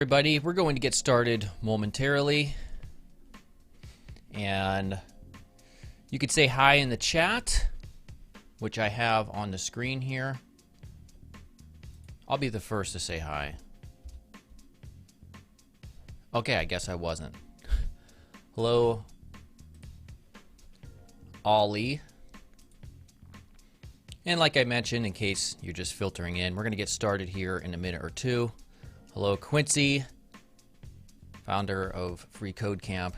Everybody, we're going to get started momentarily, and you could say hi in the chat, which I have on the screen here. I'll be the first to say hi. Okay, I guess I wasn't. Hello, Ollie. And like I mentioned, in case you're just filtering in, we're going to get started here in a minute or two. Hello, Quincy, founder of freeCodeCamp.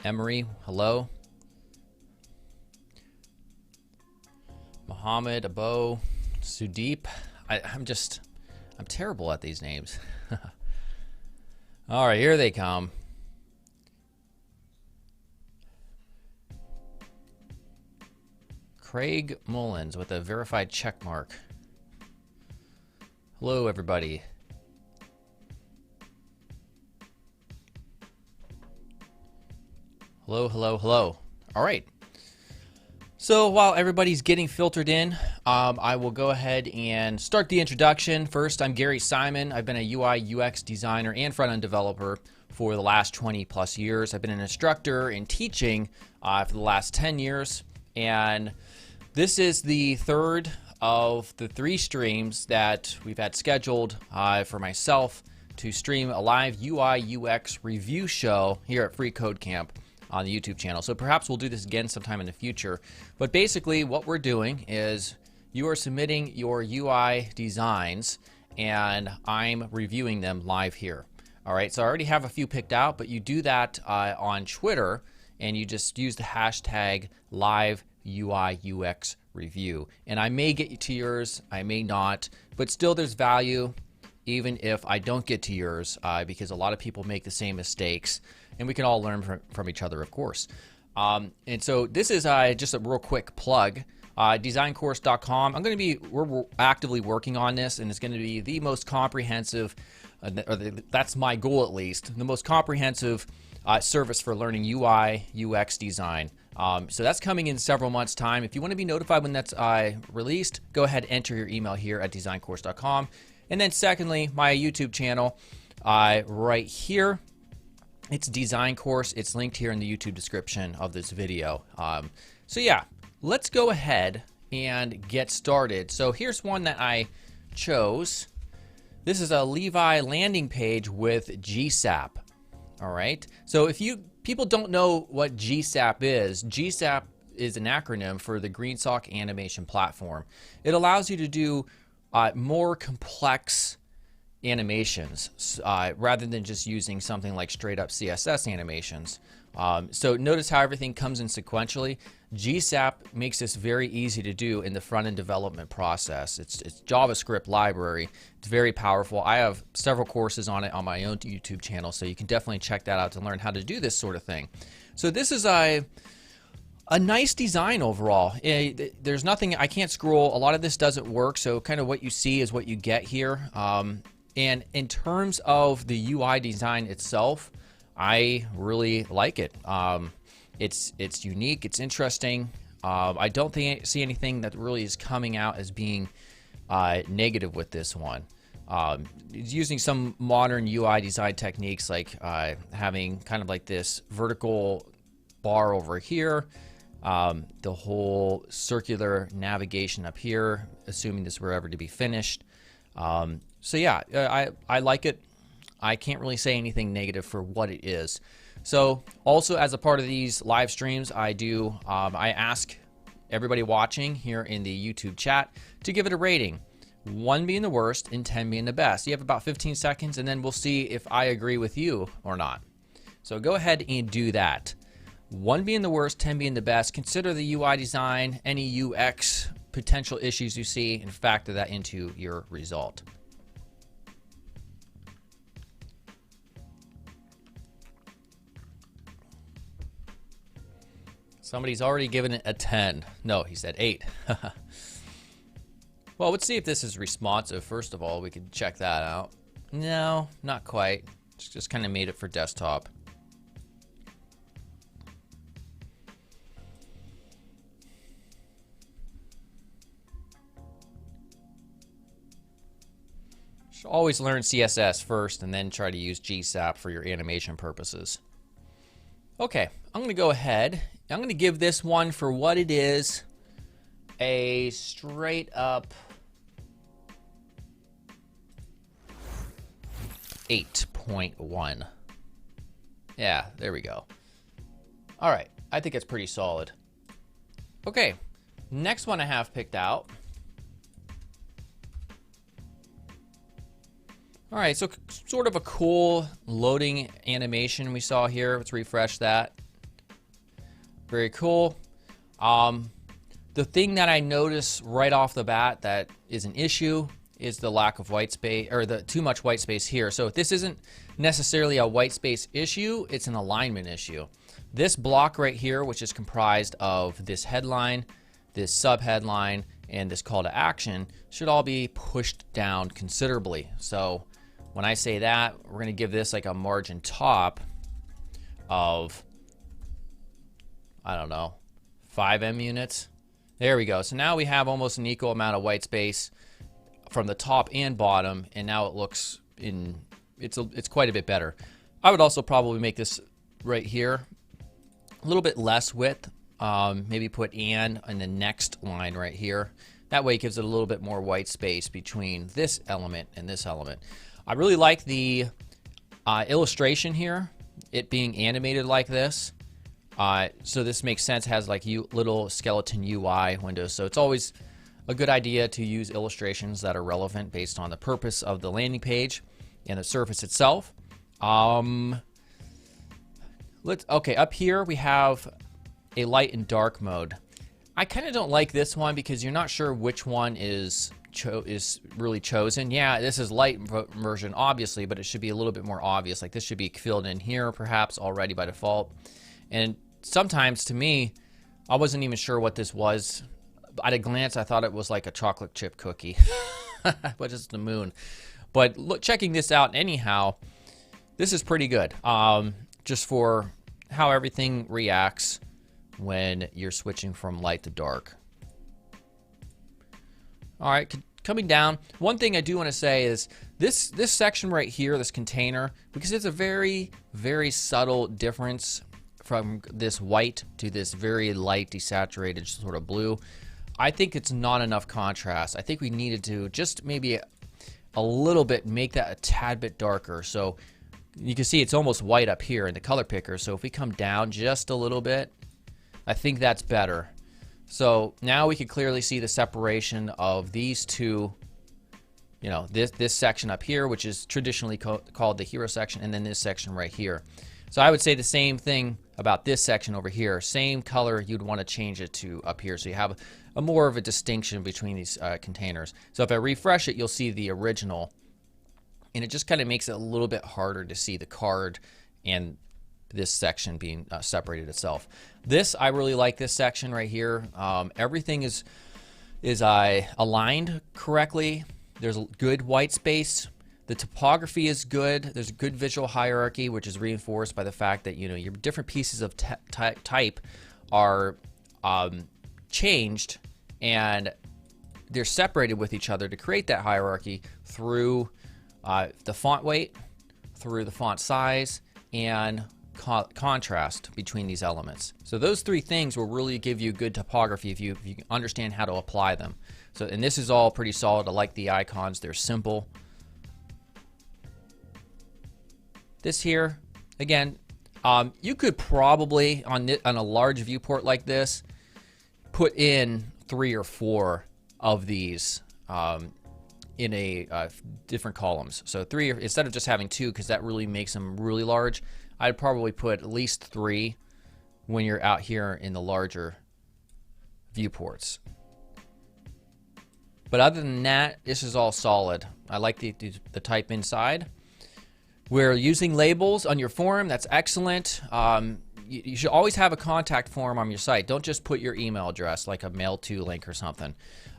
Emery, hello. Mohammed, Abo, Sudeep. I'm terrible at these names. All right, here they come. Craig Mullins with a verified check mark. Hello, everybody. Hello, hello, hello. All right. So while everybody's getting filtered in, I will go ahead and start the introduction. First, I'm Gary Simon. I've been a UI UX designer and front-end developer for the last 20 plus years. I've been an instructor in teaching for the last 10 years. And this is the third of the 3 streams that we've had scheduled for myself to stream a live UI UX review show here at freeCodeCamp on the YouTube channel. So perhaps we'll do this again sometime in the future. But basically what we're doing is you are submitting your UI designs and I'm reviewing them live here. All right, so I already have a few picked out, but you do that on Twitter and you just use the hashtag live UI UX review. And I may get to yours, I may not, but still there's value even if I don't get to yours because a lot of people make the same mistakes and we can all learn from each other, of course. And so this is just a real quick plug. Designcourse.com. We're actively working on this, and it's going to be the most comprehensive, that's my goal at least, the most comprehensive service for learning UI, UX design. So that's coming in several months' time. If you want to be notified when that's released, go ahead and enter your email here at designcourse.com. And then secondly, my YouTube channel right here. It's Design Course. It's linked here in the YouTube description of this video. So yeah, let's go ahead and get started. So here's one that I chose. This is a Levi landing page with GSAP. All right. So if people don't know what GSAP is an acronym for the Green Sock Animation Platform. It allows you to do more complex animations rather than just using something like straight up CSS animations. So notice how everything comes in sequentially. GSAP makes this very easy to do in the front-end development process. It's JavaScript library. It's very powerful. I have several courses on it on my own YouTube channel, so you can definitely check that out to learn how to do this sort of thing. So this is a nice design overall. There's nothing, I can't scroll. A lot of this doesn't work, so kind of what you see is what you get here. And in terms of the UI design itself, I really like it. It's unique, it's interesting. I don't see anything that really is coming out as being negative with this one. It's using some modern UI design techniques like having kind of like this vertical bar over here, the whole circular navigation up here, assuming this were ever to be finished. So yeah, I like it. I can't really say anything negative for what it is. So also as a part of these live streams, I ask everybody watching here in the YouTube chat to give it a rating. 1 being the worst and 10 being the best. You have about 15 seconds and then we'll see if I agree with you or not. So go ahead and do that. 1 being the worst, 10 being the best. Consider the UI design, any UX potential issues you see, and factor that into your result. Somebody's already given it a 10. No, he said 8. Well, let's see if this is responsive. First of all, we could check that out. No, not quite. Just kind of made it for desktop. Should always learn CSS first and then try to use GSAP for your animation purposes. Okay, I'm going to go ahead. I'm going to give this one for what it is, a straight up 8.1. Yeah, there we go. All right, I think it's pretty solid. Okay, next one I have picked out. All right, so sort of a cool loading animation we saw here. Let's refresh that. Very cool. The thing that I notice right off the bat that is an issue is the lack of white space, or the too much white space here. So this isn't necessarily a white space issue, it's an alignment issue. This block right here, which is comprised of this headline, this subheadline, and this call to action, should all be pushed down considerably. So when I say that, we're going to give this like a margin top of, I don't know, 5M units. There we go. So now we have almost an equal amount of white space from the top and bottom, and now it looks it's quite a bit better. I would also probably make this right here a little bit less width. Maybe put and in the next line right here. That way it gives it a little bit more white space between this element and this element. I really like the illustration here, it being animated like this. So this makes sense, has like little skeleton UI windows. So it's always a good idea to use illustrations that are relevant based on the purpose of the landing page and the surface itself. Okay, up here we have a light and dark mode. I kind of don't like this one because you're not sure which one is really chosen. Yeah, this is light version, obviously, but it should be a little bit more obvious. Like this should be filled in here, perhaps already by default. And sometimes, to me, I wasn't even sure what this was. At a glance, I thought it was like a chocolate chip cookie, but it's the moon. But look, checking this out anyhow, this is pretty good. Just for how everything reacts when you're switching from light to dark. All right, coming down, one thing I do want to say is this section right here, this container, because it's a very, very subtle difference from this white to this very light desaturated sort of blue. I think it's not enough contrast. I think we needed to just maybe a little bit make that a tad bit darker. So you can see it's almost white up here in the color picker. So if we come down just a little bit, I think that's better. So now we can clearly see the separation of these two, you know, this section up here, which is traditionally called the hero section, and then this section right here. So I would say the same thing about this section over here. Same color, you'd want to change it to up here, so you have a more of a distinction between these containers. So if I refresh it, you'll see the original, and it just kind of makes it a little bit harder to see the card and this section being separated itself. I really like this section right here. Everything is aligned correctly. There's good white space. The topography is good. There's a good visual hierarchy, which is reinforced by the fact that, you know, your different pieces of type are changed, and they're separated with each other to create that hierarchy through the font weight, through the font size, and contrast between these elements. So those three things will really give you good topography if you understand how to apply them. So, and this is all pretty solid. I like the icons. They're simple. This here, again, you could probably, on a large viewport like this, put in 3 or 4 of these in a different columns. So 3, instead of just having 2, because that really makes them really large, I'd probably put at least 3 when you're out here in the larger viewports. But other than that, this is all solid. I like the type inside. We're using labels on your form. That's excellent. You should always have a contact form on your site. Don't just put your email address like a mail to link or something.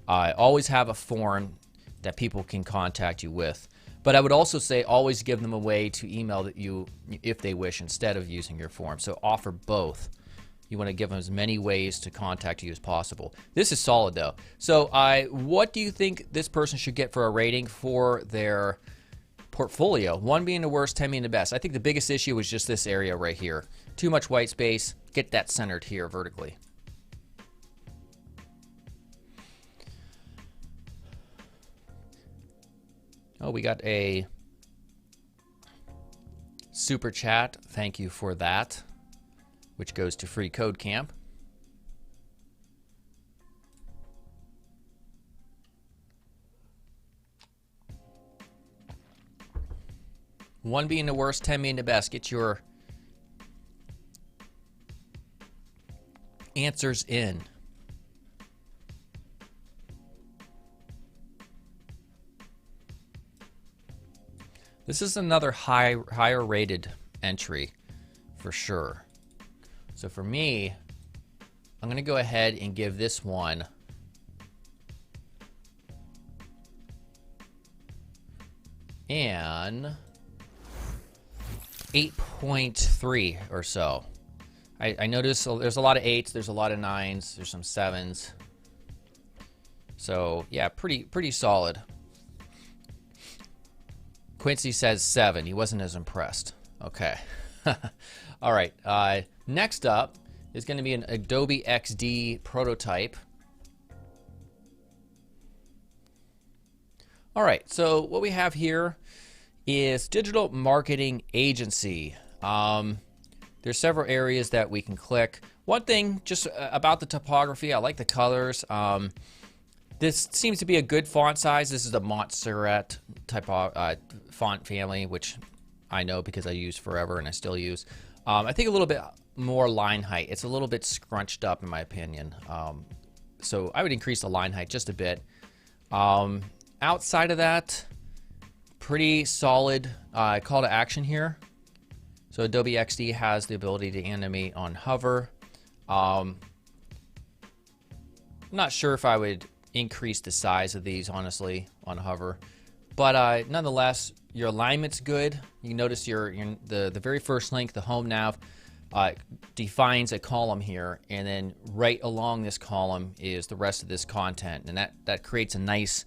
Always have a form that people can contact you with. But I would also say always give them a way to email that you if they wish instead of using your form. So offer both. You want to give them as many ways to contact you as possible. This is solid though. So what do you think this person should get for a rating for their portfolio. 1 being the worst, 10 being the best. I think the biggest issue was just this area right here. Too much white space. Get that centered here vertically. Oh, we got a super chat. Thank you for that, which goes to Free Code Camp. One being the worst, 10 being the best. Get your answers in. This is another higher rated entry for sure. So for me, I'm going to go ahead and give this one an 8.3 or so. I notice there's a lot of 8s, there's a lot of 9s, there's some 7s. So yeah, pretty solid. Quincy says 7. He wasn't as impressed. Okay. All right. Next up is going to be an Adobe XD prototype. All right. So what we have here is digital marketing agency. There's several areas that we can click. One thing just about the typography, I like the colors. This seems to be a good font size. This is a Montserrat type of font family, which I know because I use forever and I still use. I think a little bit more line height. It's a little bit scrunched up in my opinion. So I would increase the line height just a bit. Outside of that, pretty solid call to action here. So Adobe XD has the ability to animate on hover. I'm not sure if I would increase the size of these honestly on hover, but nonetheless your alignment's good. You notice the very first link, the home nav, defines a column here, and then right along this column is the rest of this content, and that creates a nice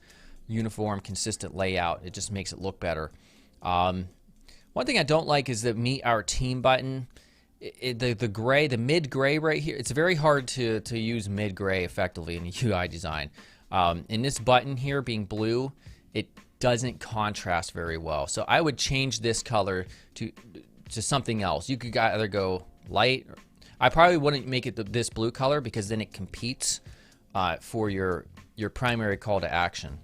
uniform consistent layout. It just makes it look better. One thing I don't like is the Meet Our Team button. The gray, the mid gray right here, it's very hard to use mid gray effectively in UI design. In this button here being blue, it doesn't contrast very well. So I would change this color to something else. You could either go light. I probably wouldn't make it this blue color because then it competes for your primary call to action.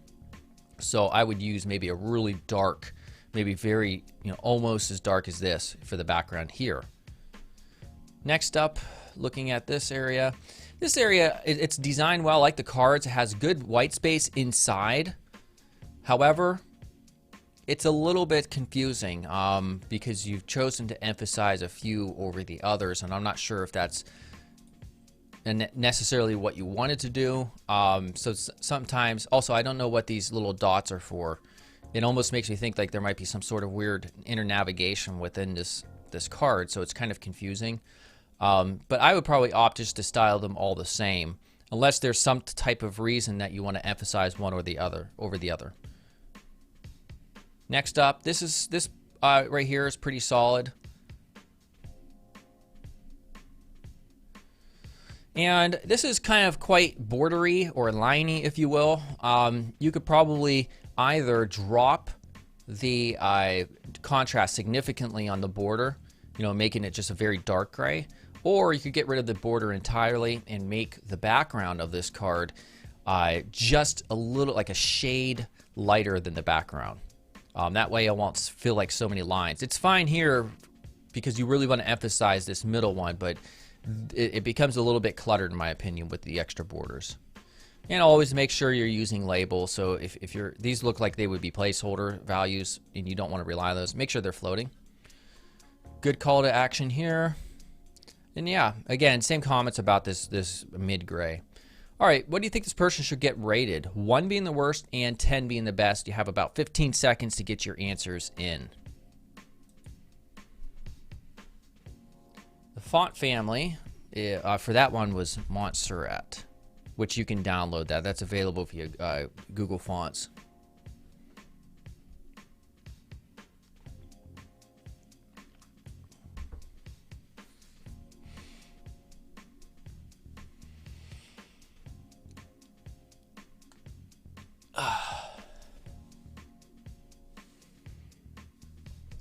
So I would use maybe a really dark, maybe very, almost as dark as this for the background here. Next up, looking at this area. This area, it's designed well, like the cards. It has good white space inside. However, it's a little bit confusing because you've chosen to emphasize a few over the others, and I'm not sure if that's necessarily what you wanted to do. So sometimes, also, I don't know what these little dots are for. It almost makes me think like there might be some sort of weird inner navigation within this card, so it's kind of confusing. But I would probably opt just to style them all the same, unless there's some type of reason that you want to emphasize one or the other over the other. Next up, this right here is pretty solid. And this is kind of quite bordery or liney, if you will. You could probably either drop the contrast significantly on the border, making it just a very dark gray, or you could get rid of the border entirely and make the background of this card just a little, like a shade lighter than the background. That way it won't feel like so many lines. It's fine here because you really want to emphasize this middle one, but it becomes a little bit cluttered in my opinion with the extra borders. And always make sure you're using labels. So if these look like they would be placeholder values and you don't want to rely on those, make sure they're floating. Good call to action here. And yeah, again, same comments about this mid gray. All right, what do you think this person should get rated? 1 being the worst and 10 being the best. You have about 15 seconds to get your answers in. The font family for that one was Montserrat, which you can download that. That's available via Google Fonts.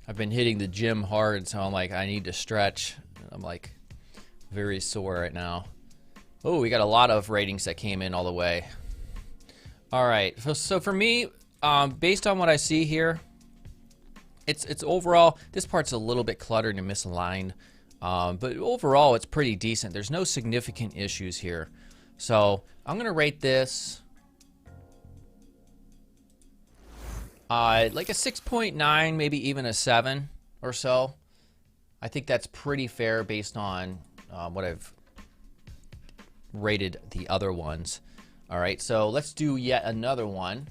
I've been hitting the gym hard, so I'm like, I need to stretch. I'm like very sore right now. Oh, we got a lot of ratings that came in all the way. All right, so for me, based on what I see here, it's overall, this part's a little bit cluttered and misaligned, but overall it's pretty decent. There's no significant issues here. So I'm gonna rate this like a 6.9, maybe even a 7 or so. I think that's pretty fair based on what I've rated the other ones. All right, so let's do yet another one.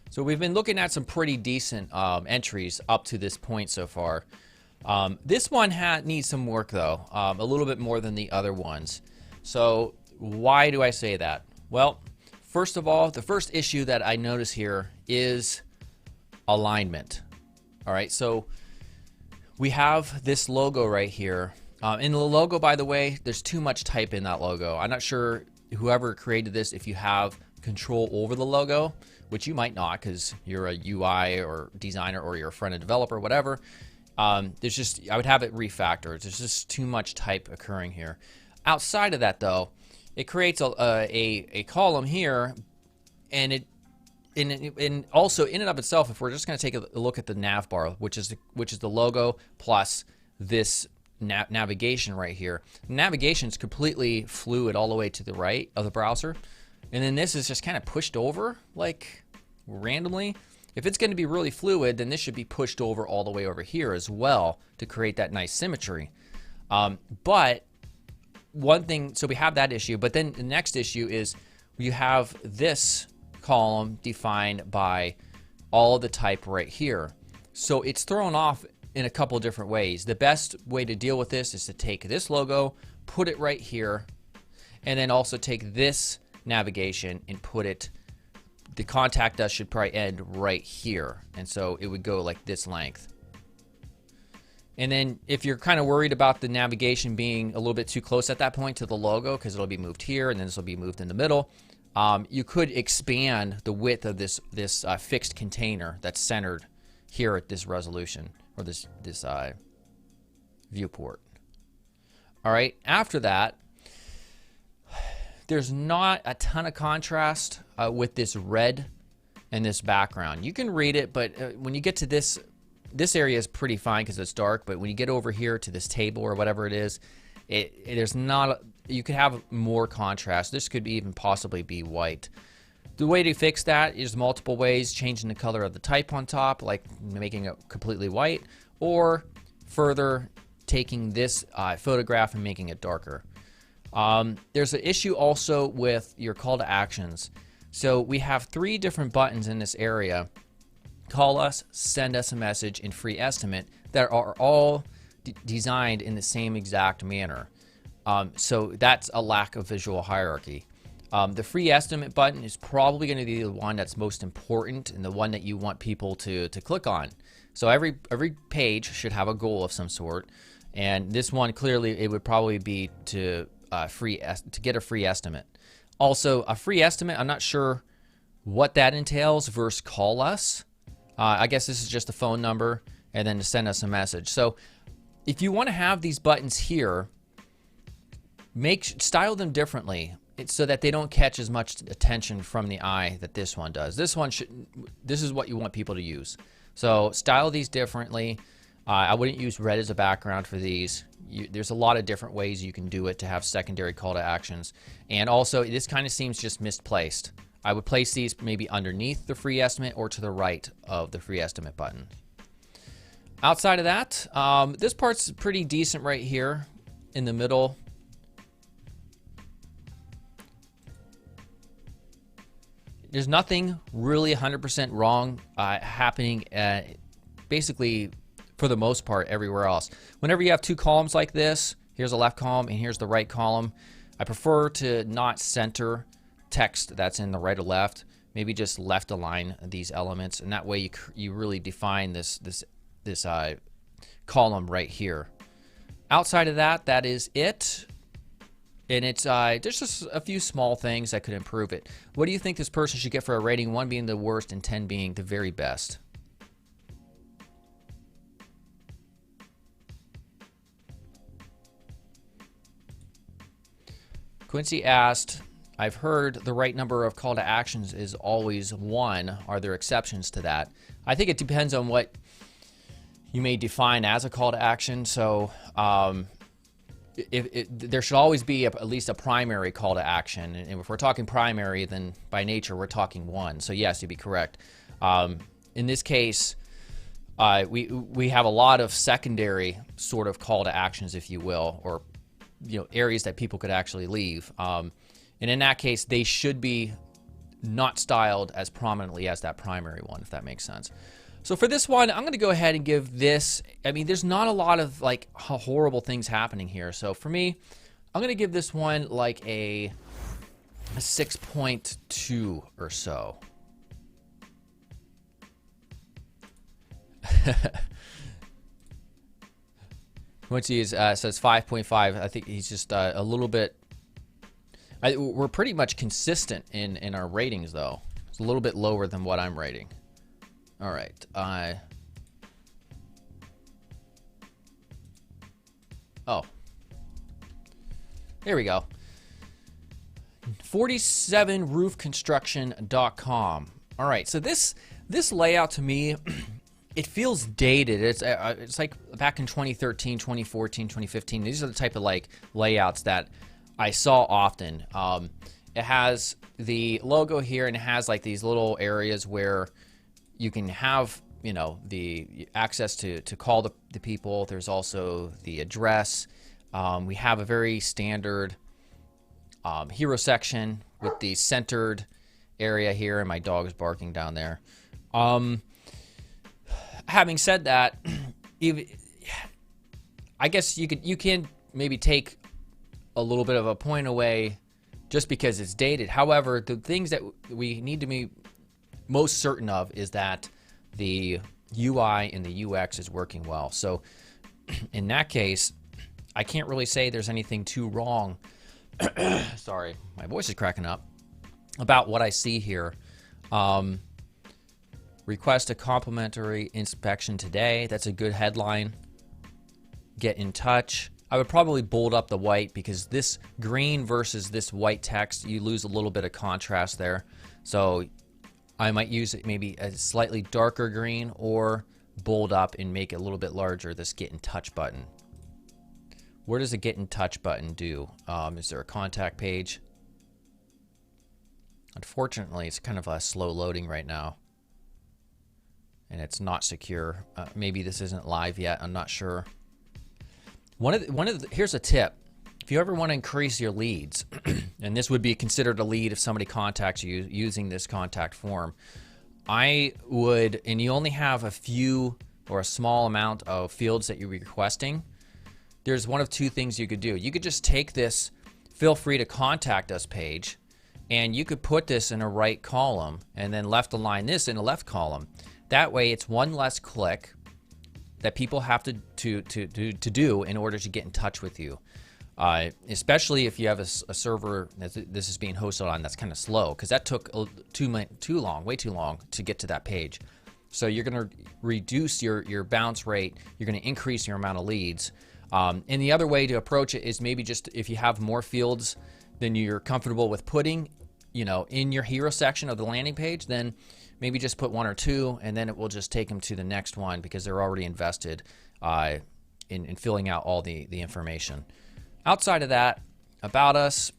So we've been looking at some pretty decent entries up to this point so far. This one needs some work though, a little bit more than the other ones. So why do I say that? Well, first of all, the first issue that I notice here is alignment. All right, so we have this logo right here. In the logo, by the way, there's too much type in that logo. I'm not sure whoever created this, if you have control over the logo, which you might not because you're a UI or designer or you're a front-end developer, whatever. There's just, I would have it refactored. There's just too much type occurring here. Outside of that though, it creates a column here, and also in and of itself, if we're just going to take a look at the nav bar, which is the logo plus this navigation right here. Navigation is completely fluid all the way to the right of the browser, and then this is just kind of pushed over like randomly. If it's going to be really fluid, then this should be pushed over all the way over here as well to create that nice symmetry. But one thing, so we have that issue, but then the next issue is you have this column defined by all the type right here. So it's thrown off in a couple different ways. The best way to deal with this is to take this logo, put it right here, and then also take this navigation and put it, the contact us should probably end right here. And so it would go like this length. And then if you're kind of worried about the navigation being a little bit too close at that point to the logo, because it'll be moved here and then this will be moved in the middle, you could expand the width of this fixed container that's centered here at this resolution, or this viewport. All right, after that, there's not a ton of contrast with this red and this background. You can read it, but when you get to this area is pretty fine because it's dark, but when you get over here to this table or whatever it is, there's not, you could have more contrast. This could even possibly be white. The way to fix that is multiple ways: changing the color of the type on top, like making it completely white, or further taking this photograph and making it darker. There's an issue also with your call to actions. So we have 3 different buttons in this area: call us, send us a message, and free estimate, that are all designed in the same exact manner. So that's a lack of visual hierarchy. The free estimate button is probably going to be the one that's most important and the one that you want people to click on. So every page should have a goal of some sort, and this one clearly it would probably be to get a free estimate. Also, a free estimate, I'm not sure what that entails versus call us. I guess this is just a phone number and then to send us a message. So if you want to have these buttons here, style them differently so that they don't catch as much attention from the eye that this one does. This is what you want people to use. So style these differently. I wouldn't use red as a background for these. There's a lot of different ways you can do it to have secondary call to actions. And also, this kind of seems just misplaced. I would place these maybe underneath the free estimate or to the right of the free estimate button. Outside of that, this part's pretty decent right here in the middle. There's nothing really 100% wrong happening basically for the most part everywhere else. Whenever you have 2 columns like this, here's the left column and here's the right column, I prefer to not center text that's in the right or left. Maybe just left align these elements, and that way you really define this column right here. Outside of that, that is it. And it's there's just a few small things that could improve it. What do you think this person should get for a rating? 1 being the worst and 10 being the very best. Quincy asked, I've heard the right number of call to actions is always 1. Are there exceptions to that? I think it depends on what you may define as a call to action. So there should always be at least a primary call to action. And if we're talking primary, then by nature, we're talking 1. So yes, you'd be correct. In this case, we have a lot of secondary sort of call to actions, if you will, or areas that people could actually leave. And in that case, they should be not styled as prominently as that primary one, if that makes sense. So for this one, I'm going to go ahead and give this, I mean, there's not a lot of like horrible things happening here. So for me, I'm going to give this one like a 6.2 or so. Once he says 5.5, I think he's just a little bit. We're pretty much consistent in our ratings, though. It's a little bit lower than what I'm rating. All right. Oh, there we go. 47roofconstruction.com. All right. So this layout to me. It feels dated. It's like back in 2013, 2014, 2015. These are the type of like layouts that I saw often. It has the logo here, and it has like these little areas where you can have, the access to call the people. There's also the address. We have a very standard hero section with the centered area here, and my dog is barking down there. Having said that, I guess you can maybe take a little bit of a point away just because it's dated. However, the things that we need to be most certain of is that the UI and the UX is working well. So in that case, I can't really say there's anything too wrong. Sorry, my voice is cracking up about what I see here. Request a complimentary inspection today. That's a good headline. Get in touch. I would probably bold up the white because this green versus this white text, you lose a little bit of contrast there. So I might use it maybe a slightly darker green or bold up and make it a little bit larger, this get in touch button. What does the get in touch button do? Is there a contact page? Unfortunately, it's kind of a slow loading right now. And it's not secure. Maybe this isn't live yet. I'm not sure. Here's a tip. If you ever want to increase your leads, and this would be considered a lead if somebody contacts you using this contact form, I would, and you only have a few or a small amount of fields that you're requesting, there's one of two things you could do. You could just take this feel free to contact us page, and you could put this in a right column and then left align this in a left column. That way, it's one less click that people have to do in order to get in touch with you. Especially if you have a server that this is being hosted on that's kind of slow, because that took way too long to get to that page. So you're going to reduce your bounce rate. You're going to increase your amount of leads. And the other way to approach it is maybe just if you have more fields than you're comfortable with putting, in your hero section of the landing page, then maybe just put 1 or 2, and then it will just take them to the next one because they're already invested in filling out all the information. Outside of that, about us,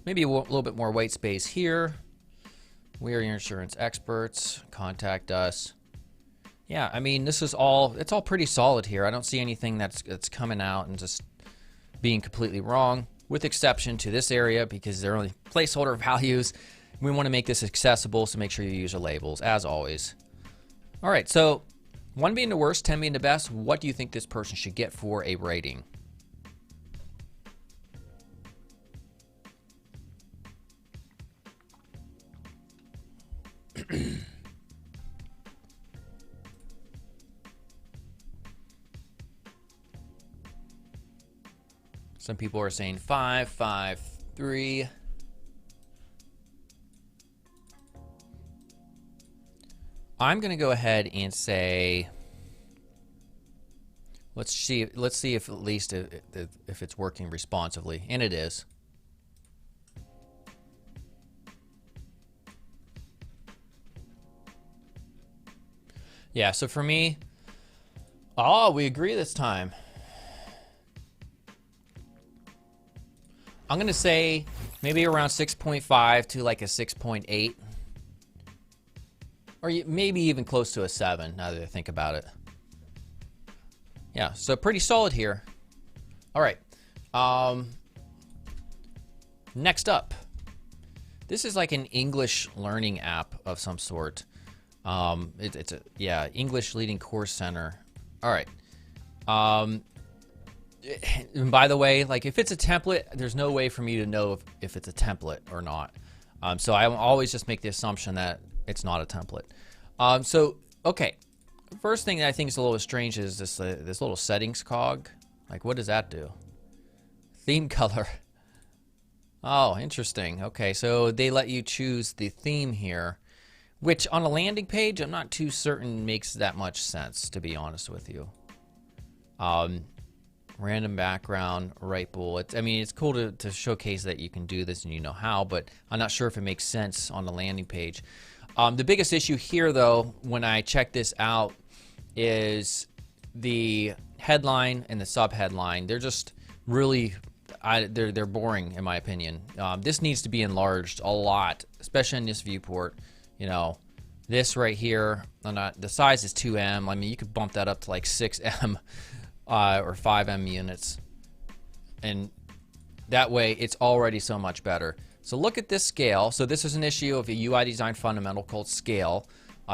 maybe a little bit more white space here. We are your insurance experts. Contact us. Yeah, I mean, it's all pretty solid here. I don't see anything that's coming out and just being completely wrong, with exception to this area because they're only placeholder values. We want to make this accessible, so make sure you use your labels, as always. All right, so 1 being the worst, 10 being the best, what do you think this person should get for a rating? Some people are saying 5, 5, 3. I'm going to go ahead and say, let's see if at least if it's working responsively, and it is. Yeah, so for me, oh, we agree this time. I'm going to say maybe around 6.5 to like a 6.8. Or maybe even close to a 7, now that I think about it. Yeah, so pretty solid here. All right. Next up. This is like an English learning app of some sort. It's a, yeah, English Leading Course Center. All right. And by the way, like if it's a template, there's no way for me to know if it's a template or not. So I always just make the assumption that it's not a template. So, okay. First thing that I think is a little strange is this little settings cog. Like, what does that do? Theme color. Oh, interesting. Okay, so they let you choose the theme here, which on a landing page, I'm not too certain makes that much sense, to be honest with you. Random background, right bullet. I mean, it's cool to showcase that you can do this and you know how, but I'm not sure if it makes sense on the landing page. The biggest issue here, though, when I check this out, is the headline and the subheadline. They're just really, they're boring in my opinion. This needs to be enlarged a lot, especially in this viewport. You know, this right here, the size is 2M. I mean, you could bump that up to like 6M or 5M units, and that way it's already so much better. So look at this scale. So this is an issue of a UI design fundamental called scale,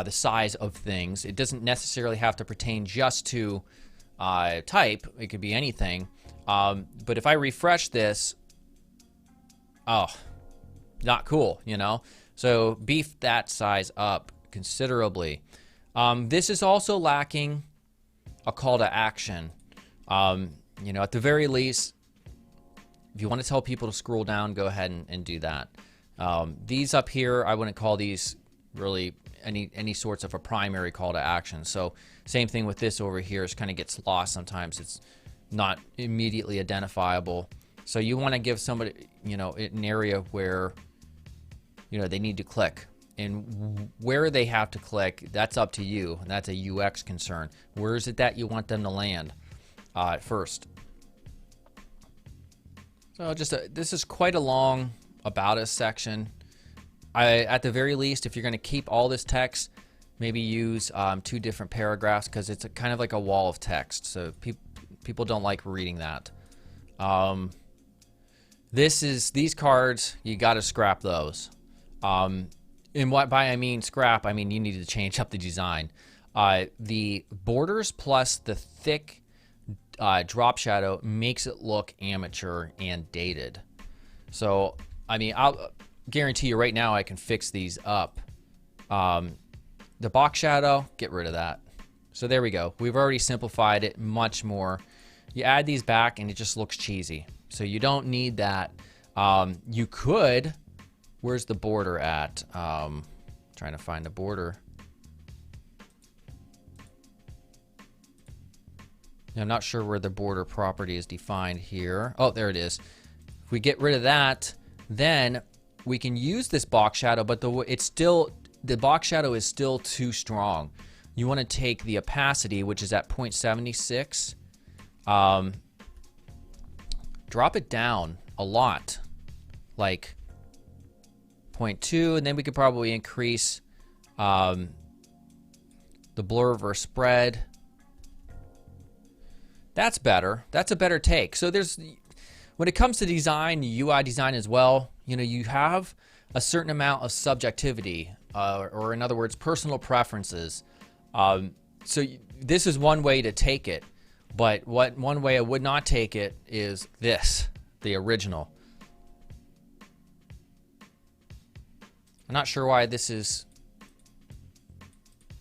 the size of things. It doesn't necessarily have to pertain just to type. It could be anything. But if I refresh this, oh, not cool, you know? So beef that size up considerably. This is also lacking a call to action. You know, at the very least, if you want to tell people to scroll down, go ahead and do that. These up here, I wouldn't call these really any sorts of a primary call to action. So same thing with this over here. It kind of gets lost sometimes. It's not immediately identifiable. So you want to give somebody, you know, an area where, you know, they need to click. And where they have to click, that's up to you. And that's a UX concern. Where is it that you want them to land at first? So just this is quite a long about us section. At the very least, if you're going to keep all this text, maybe use 2 different paragraphs, because it's kind of like a wall of text. So people don't like reading that. These cards, you got to scrap those. And what by I mean scrap, I mean you need to change up the design. The borders plus the thick drop shadow makes it look amateur and dated. So, I mean, I'll guarantee you right now I can fix these up. The box shadow, get rid of that. So there we go. We've already simplified it much more. You add these back and it just looks cheesy. So you don't need that. You could, where's the border at? Trying to find the border. I'm not sure where the border property is defined here. Oh, there it is. If we get rid of that, then we can use this box shadow, but the box shadow is still too strong. You want to take the opacity, which is at 0.76, drop it down a lot, like 0.2, and then we could probably increase the blur versus spread. That's better. That's a better take. So when it comes to design, UI design as well, you know, you have a certain amount of subjectivity, or in other words, personal preferences. So this is one way to take it, but one way I would not take it is this, the original. I'm not sure why this is,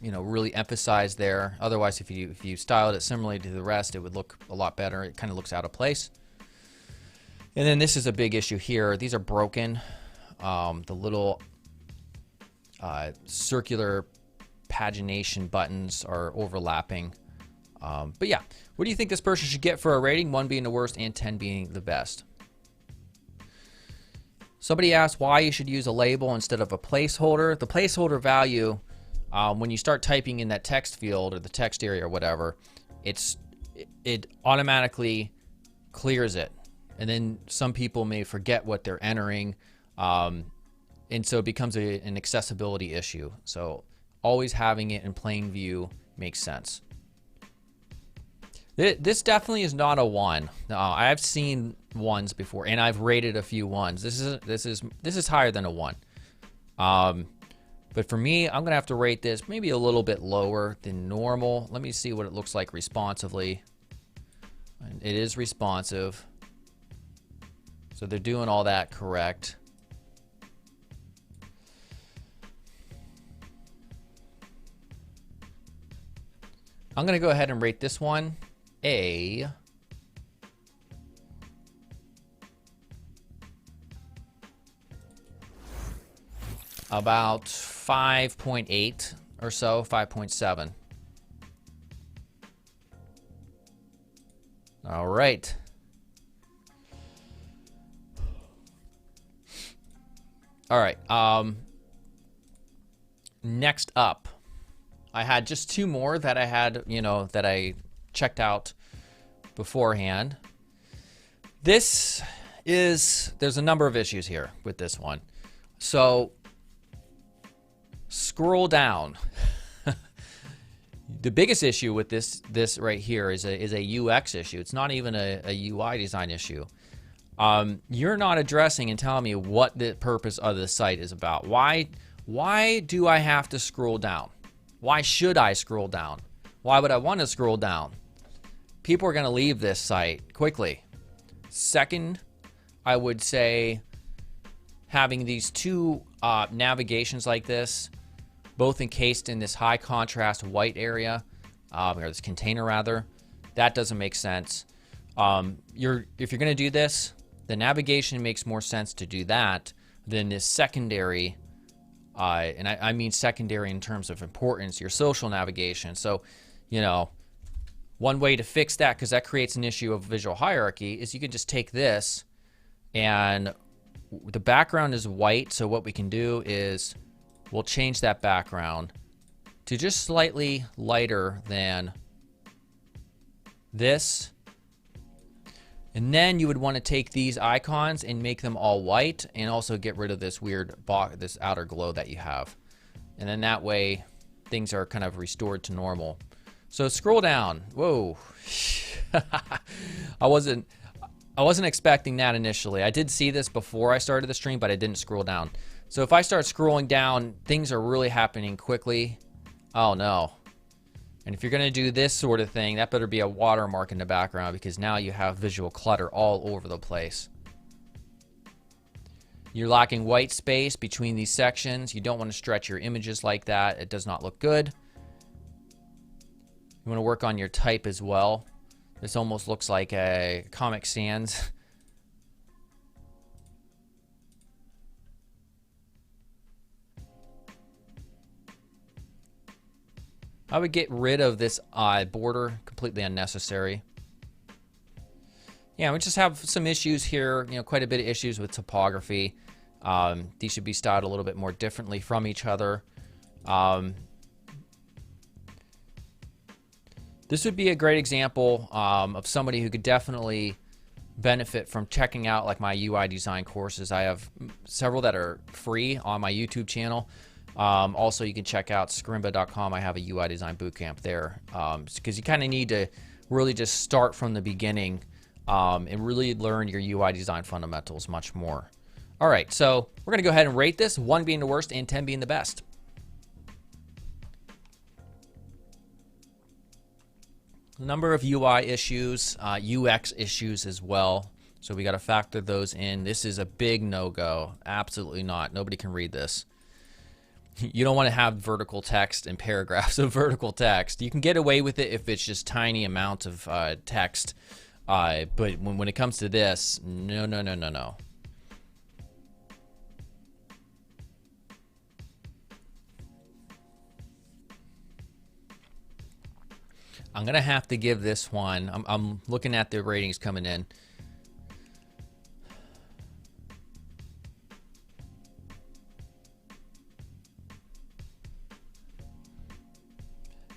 you know, really emphasized there. Otherwise, if you styled it similarly to the rest, it would look a lot better. It kind of looks out of place. And then this is a big issue here. These are broken. The little circular pagination buttons are overlapping. But yeah, what do you think this person should get for a rating? 1 being the worst and 10 being the best. Somebody asked why you should use a label instead of a placeholder. The placeholder value when you start typing in that text field or the text area or whatever, it automatically clears it. And then some people may forget what they're entering. And so it becomes an accessibility issue. So always having it in plain view makes sense. This definitely is not a 1. I've seen 1s before, and I've rated a few 1s. This is higher than a 1. But for me, I'm gonna have to rate this maybe a little bit lower than normal. Let me see what it looks like responsively. And it is responsive, so they're doing all that correct. I'm gonna go ahead and rate this one about 5.8 or so, 5.7. All right. All right. Next up, I had just 2 more that I had, that I checked out beforehand. There's a number of issues here with this one. So scroll down. The biggest issue with this right here is a UX issue. It's not even a UI design issue. You're not addressing and telling me what the purpose of the site is about. Why do I have to scroll down? Why should I scroll down? Why would I want to scroll down? People are going to leave this site quickly. Second, I would say having these 2 navigations like this, both encased in this high contrast white area, or this container rather, that doesn't make sense. If you're going to do this, the navigation makes more sense to do that than this secondary, and I mean secondary in terms of importance, your social navigation. So, one way to fix that, because that creates an issue of visual hierarchy, is you can just take this, and the background is white, so what we can do is we'll change that background to just slightly lighter than this. And then you would want to take these icons and make them all white, and also get rid of this weird this outer glow that you have. And then that way things are kind of restored to normal. So scroll down. Whoa. I wasn't expecting that initially. I did see this before I started the stream, but I didn't scroll down. So if I start scrolling down, things are really happening quickly. Oh no. And if you're going to do this sort of thing, that better be a watermark in the background, because now you have visual clutter all over the place. You're lacking white space between these sections. You don't want to stretch your images like that. It does not look good. You want to work on your type as well. This almost looks like a Comic Sans. I would get rid of this border, completely unnecessary. Yeah, we just have some issues here, quite a bit of issues with typography. These should be styled a little bit more differently from each other. This would be a great example of somebody who could definitely benefit from checking out like my UI design courses. I have several that are free on my YouTube channel. Also, you can check out scrimba.com. I have a UI design bootcamp there, because you kind of need to really just start from the beginning and really learn your UI design fundamentals much more. All right, so we're going to go ahead and rate this, 1 being the worst and 10 being the best. Number of UI issues, UX issues as well. So we got to factor those in. This is a big no-go. Absolutely not. Nobody can read this. You don't want to have vertical text and paragraphs of vertical text. You can get away with it if it's just tiny amounts of text. But when it comes to this, no, no, no, no, no. I'm going to have to give this one, I'm looking at the ratings coming in.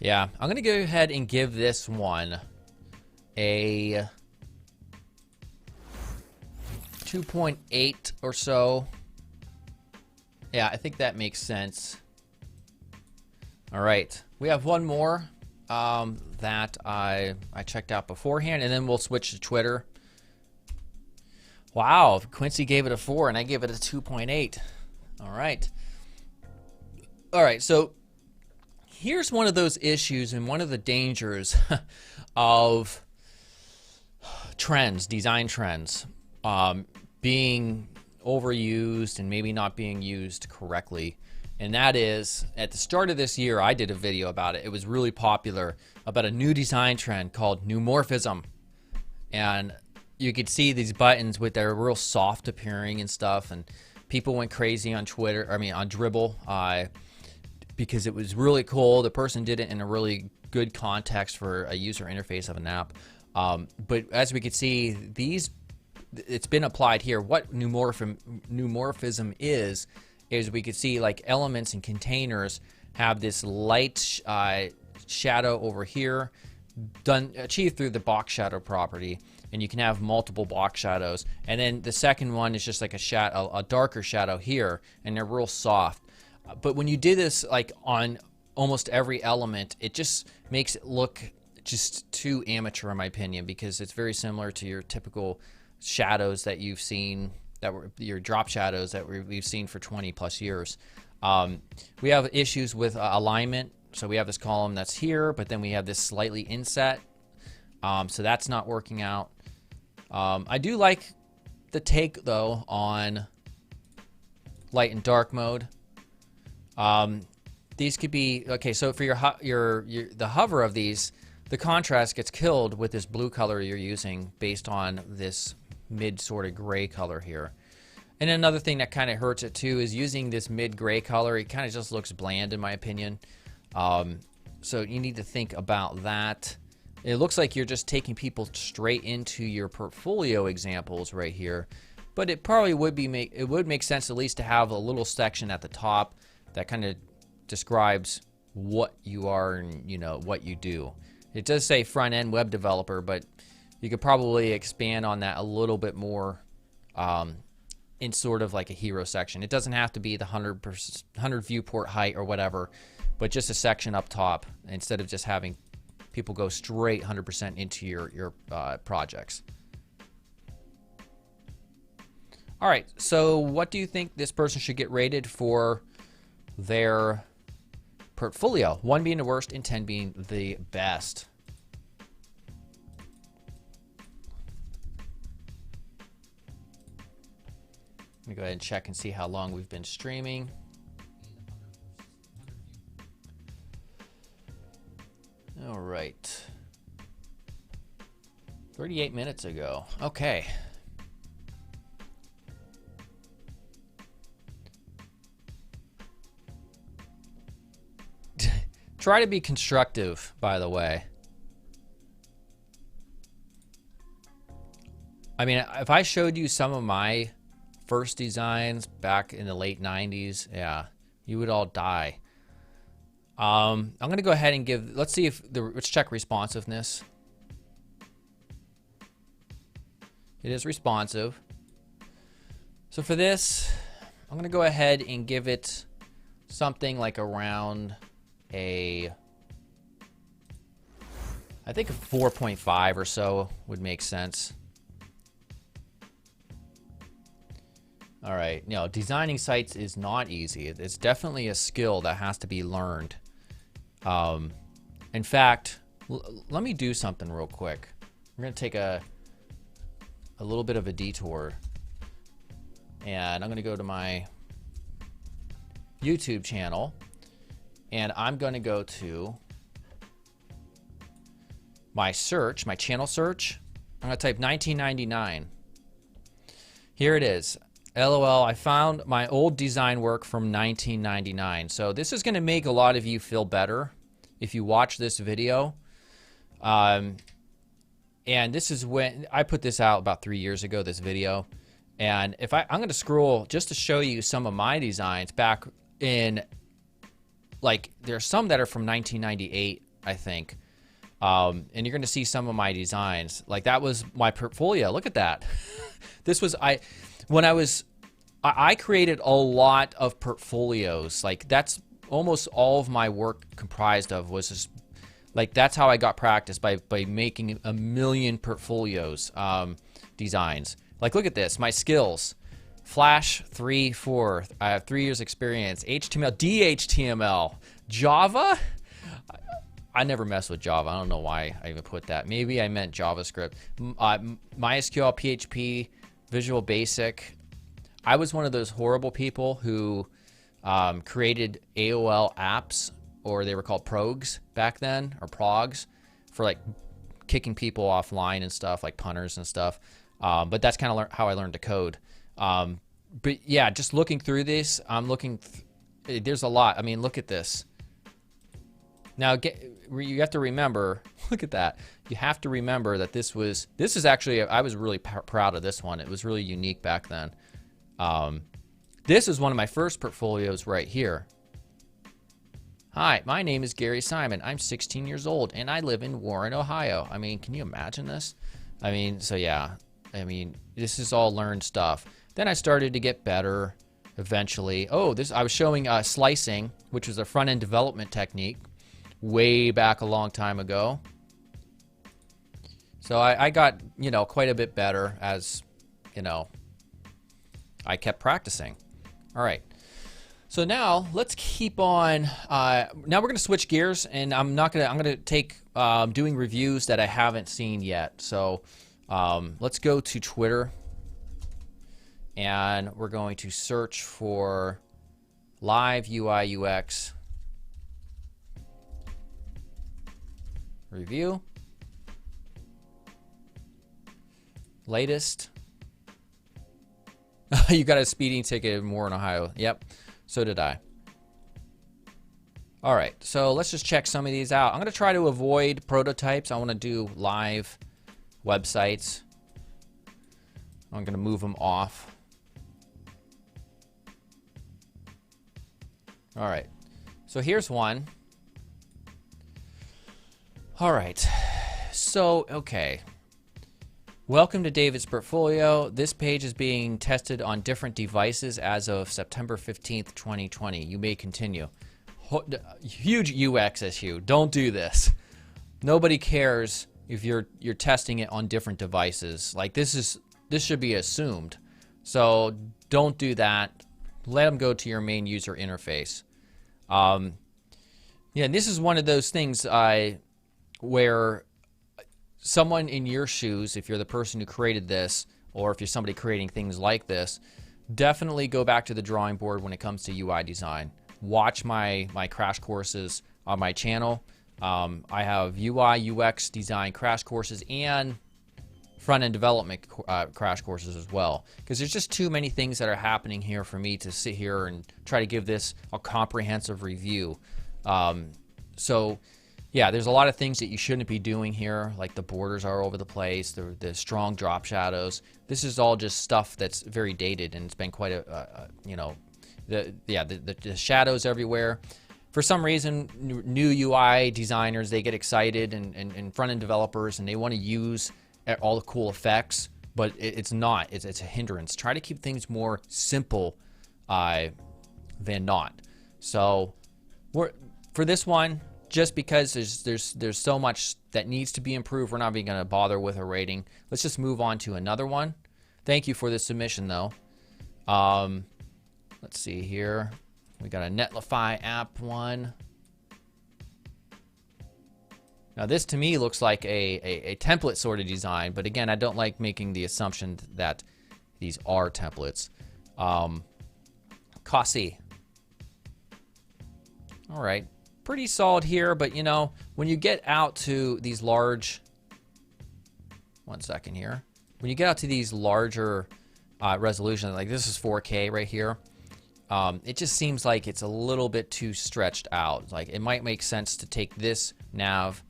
Yeah, I'm going to go ahead and give this one a 2.8 or so. Yeah, I think that makes sense. All right, we have one more that I checked out beforehand, and then we'll switch to Twitter. Wow, Quincy gave it a 4, and I gave it a 2.8. All right. All right, so here's one of those issues and one of the dangers of trends, design trends, being overused and maybe not being used correctly. And that is, at the start of this year, I did a video about it. It was really popular, about a new design trend called neumorphism. And you could see these buttons with their real soft appearing and stuff, and people went crazy on Twitter, on Dribble, because it was really cool. The person did it in a really good context for a user interface of an app. But as we could see, it's been applied here. What neumorphism is we could see like elements and containers have this light shadow over here, achieved through the box shadow property, and you can have multiple box shadows. And then the second one is just like a darker shadow here, and they're real soft. But when you do this like on almost every element, it just makes it look just too amateur, in my opinion, because it's very similar to your typical shadows that you've seen, that were your drop shadows that we've seen for 20 plus years. We have issues with alignment. So we have this column that's here, but then we have this slightly inset. So that's not working out. I do like the take though on light and dark mode. These could be, okay, so for the hover of these, the contrast gets killed with this blue color you're using based on this mid sort of gray color here. And another thing that kind of hurts it too is using this mid gray color. It kind of just looks bland in my opinion. So you need to think about that. It looks like you're just taking people straight into your portfolio examples right here, but it probably would make sense at least to have a little section at the top that kind of describes what you are and what you do. It does say front-end web developer, but you could probably expand on that a little bit more in sort of like a hero section. It doesn't have to be the 100 viewport height or whatever, but just a section up top instead of just having people go straight 100% into your projects. All right, so what do you think this person should get rated for their portfolio? 1 being the worst and 10 being the best. Let me go ahead and check and see how long we've been streaming. All right. 38 minutes ago. Okay. Try to be constructive, by the way. I mean, if I showed you some of my first designs back in the late 90s, yeah, you would all die. I'm going to go ahead and let's check responsiveness. It is responsive. So for this, I'm going to go ahead and give it something like around I think a 4.5 or so would make sense. All right, designing sites is not easy. It's definitely a skill that has to be learned. In fact, let me do something real quick. I'm going to take a little bit of a detour, and I'm going to go to my YouTube channel. And I'm going to go to my channel search. I'm going to type 1999. Here it is. LOL, I found my old design work from 1999. So this is going to make a lot of you feel better if you watch this video. And this is when I put this out about 3 years ago, this video. And if I'm going to scroll just to show you some of my designs back in, like, there's some that are from 1998 I think. And you're going to see some of my designs. Like that was my portfolio. Look at that. This was, I created a lot of portfolios. Like that's almost all of my work comprised of was just, like that's how I got practice by making a million portfolios, designs. Like look at this, my skills. Flash 3, 4. I have 3 years experience. HTML, DHTML, Java. I never mess with Java. I don't know why I even put that. Maybe I meant JavaScript. MySQL, PHP, Visual Basic. I was one of those horrible people who created AOL apps, or they were called progs back then, or progs, for like kicking people offline and stuff, like punters and stuff. But that's kind of how I learned to code. But yeah, just looking through this, I'm looking, there's a lot. I mean, look at this. Now, you have to remember, look at that. You have to remember that this is actually, I was really proud of this one. It was really unique back then. This is one of my first portfolios right here. Hi, my name is Gary Simon. I'm 16 years old and I live in Warren, Ohio. I mean, can you imagine this? I mean, so yeah, I mean, this is all learned stuff. Then I started to get better eventually. Oh, I was showing slicing, which was a front-end development technique way back a long time ago. So I got, you know, quite a bit better as, you know, I kept practicing. All right. So now let's keep on. Now we're going to switch gears, and I'm going to take doing reviews that I haven't seen yet. So let's go to Twitter, and we're going to search for live UI UX review. Latest. You got a speeding ticket in Warren, Ohio. Yep, so did I. All right, so let's just check some of these out. I'm going to try to avoid prototypes. I want to do live websites. I'm going to move them off. All right, so here's one. All right, so, okay. Welcome to David's portfolio. This page is being tested on different devices as of September 15th, 2020. You may continue. Huge UX issue. Don't do this. Nobody cares if you're testing it on different devices. Like this should be assumed. So don't do that. Let them go to your main user interface. Yeah, this is one of those things where someone in your shoes, if you're the person who created this, or if you're somebody creating things like this, definitely go back to the drawing board when it comes to UI design. Watch my crash courses on my channel. I have UI, UX design crash courses and front-end development crash courses as well. Because there's just too many things that are happening here for me to sit here and try to give this a comprehensive review. So yeah, there's a lot of things that you shouldn't be doing here, like the borders are over the place, the strong drop shadows. This is all just stuff that's very dated, and it's been quite a you know, the shadows everywhere. For some reason, new UI designers, they get excited, and front-end developers, and they want to use all the cool effects, but it's not. It's a hindrance. Try to keep things more simple than not. So for this one, just because there's so much that needs to be improved, we're not even going to bother with a rating. Let's just move on to another one. Thank you for this submission, though. Let's see here. We got a Netlify app one. Now this to me looks like a template sort of design, but again, I don't like making the assumption that these are templates. Kasi. All right. Pretty solid here, but you know, when you get out to these large, one second here, when you get out to these larger resolutions, like this is 4K right here, it just seems like it's a little bit too stretched out. Like it might make sense to take this nav